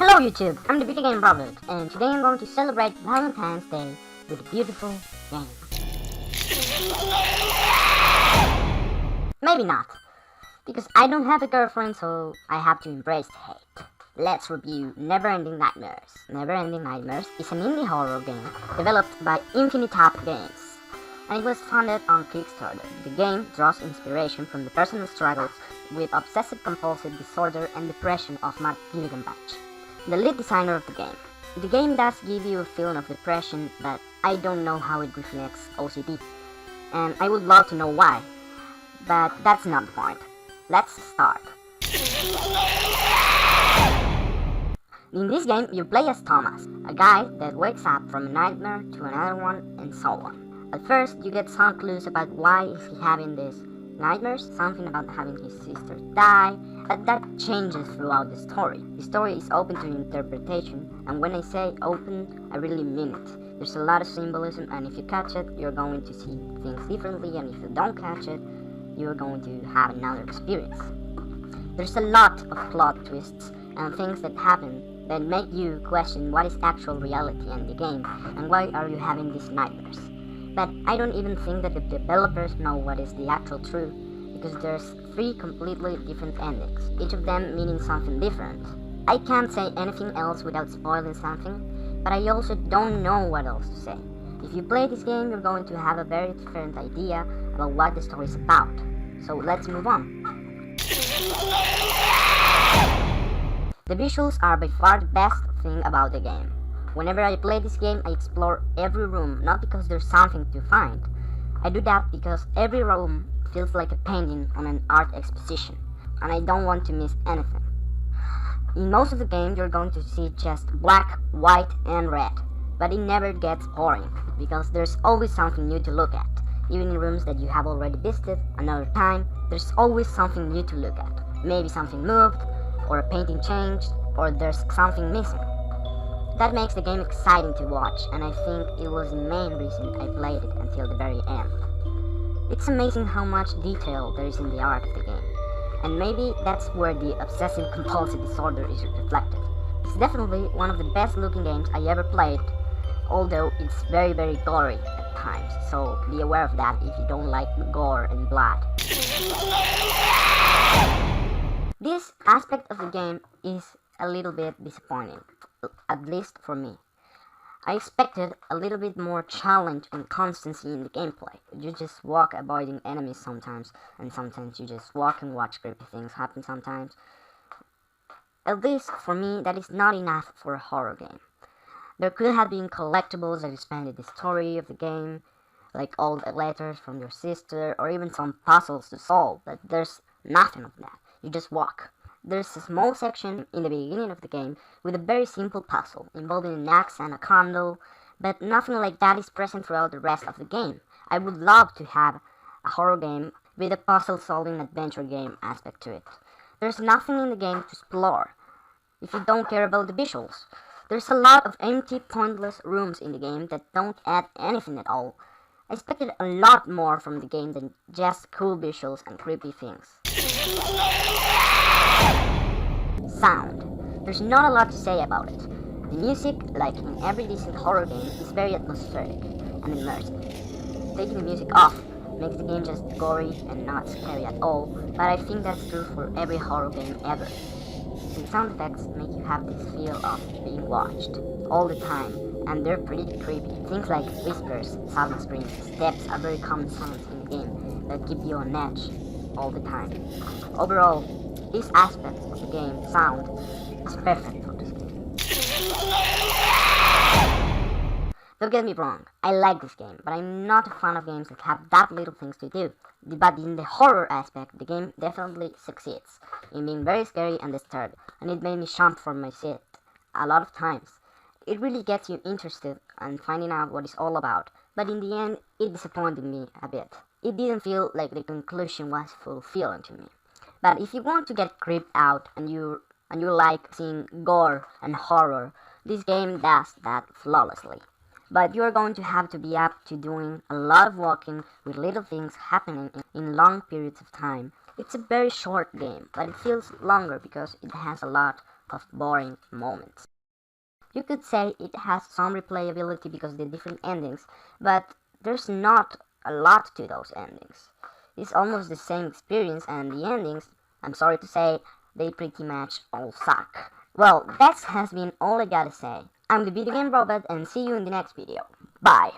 Hello YouTube, I'm the Video Game Robert, and today I'm going to celebrate Valentine's Day with a beautiful game. Maybe not, because I don't have a girlfriend, so I have to embrace the hate. Let's review Neverending Nightmares. Neverending Nightmares is an indie horror game developed by Infinitap Games, and it was funded on Kickstarter. The game draws inspiration from the personal struggles with obsessive-compulsive disorder and depression of Matt Gilligan-Batch, the lead designer of the game. The game does give you a feeling of depression, but I don't know how it reflects OCD, and I would love to know why, but that's not the point. Let's start. In this game, you play as Thomas, a guy that wakes up from a nightmare to another one, and so on. At first, you get some clues about why is he having these nightmares, something about having his sister die, but that changes throughout the story. The story is open to interpretation, and when I say open, I really mean it. There's a lot of symbolism, and if you catch it, you're going to see things differently, and if you don't catch it, you're going to have another experience. There's a lot of plot twists and things that happen that make you question what is actual reality in the game, and why are you having these nightmares. But I don't even think that the developers know what is the actual truth, because there's 3 completely different endings, each of them meaning something different. I can't say anything else without spoiling something, but I also don't know what else to say. If you play this game, you're going to have a very different idea about what the story is about. So let's move on. The visuals are by far the best thing about the game. Whenever I play this game, I explore every room, not because there's something to find. I do that because every room feels like a painting on an art exposition, and I don't want to miss anything. In most of the game, you're going to see just black, white, and red, but it never gets boring, because there's always something new to look at. Even in rooms that you have already visited another time, there's always something new to look at. Maybe something moved, or a painting changed, or there's something missing. That makes the game exciting to watch, and I think it was the main reason I played it until the very end. It's amazing how much detail there is in the art of the game, and maybe that's where the obsessive-compulsive disorder is reflected. It's definitely one of the best looking games I ever played, although it's very gory at times, so be aware of that if you don't like gore and blood. This aspect of the game is a little bit disappointing, at least for me. I expected a little bit more challenge and constancy in the gameplay. You just walk avoiding enemies sometimes, and sometimes you just walk and watch creepy things happen sometimes. At least for me, that is not enough for a horror game. There could have been collectibles that expanded the story of the game, like all the letters from your sister, or even some puzzles to solve, but there's nothing of that. You just walk. There's a small section in the beginning of the game with a very simple puzzle involving an axe and a candle, but nothing like that is present throughout the rest of the game. I would love to have a horror game with a puzzle-solving adventure game aspect to it. There's nothing in the game to explore if you don't care about the visuals. There's a lot of empty, pointless rooms in the game that don't add anything at all. I expected a lot more from the game than just cool visuals and creepy things. Sound. There's not a lot to say about it. The music, like in every decent horror game, is very atmospheric and immersive. Taking the music off makes the game just gory and not scary at all, but I think that's true for every horror game ever. The sound effects make you have this feel of being watched all the time, and they're pretty creepy. Things like whispers, silent screams, steps are very common sounds in the game that keep you on edge all the time. Overall, this aspect of the game, sound, is perfect for this game. Don't get me wrong, I like this game, but I'm not a fan of games that have that little things to do. But in the horror aspect, the game definitely succeeds in being very scary and disturbed, and it made me jump from my seat a lot of times. It really gets you interested in finding out what it's all about, but in the end, it disappointed me a bit. It didn't feel like the conclusion was fulfilling to me. But if you want to get creeped out and you like seeing gore and horror, this game does that flawlessly. But you're going to have to be up to doing a lot of walking with little things happening in long periods of time. It's a very short game, but it feels longer because it has a lot of boring moments. You could say it has some replayability because of the different endings, but there's not a lot to those endings. It's almost the same experience, and the endings, I'm sorry to say, they pretty much all suck. Well, that has been all I gotta say. I'm the Video Game Robot, and see you in the next video. Bye!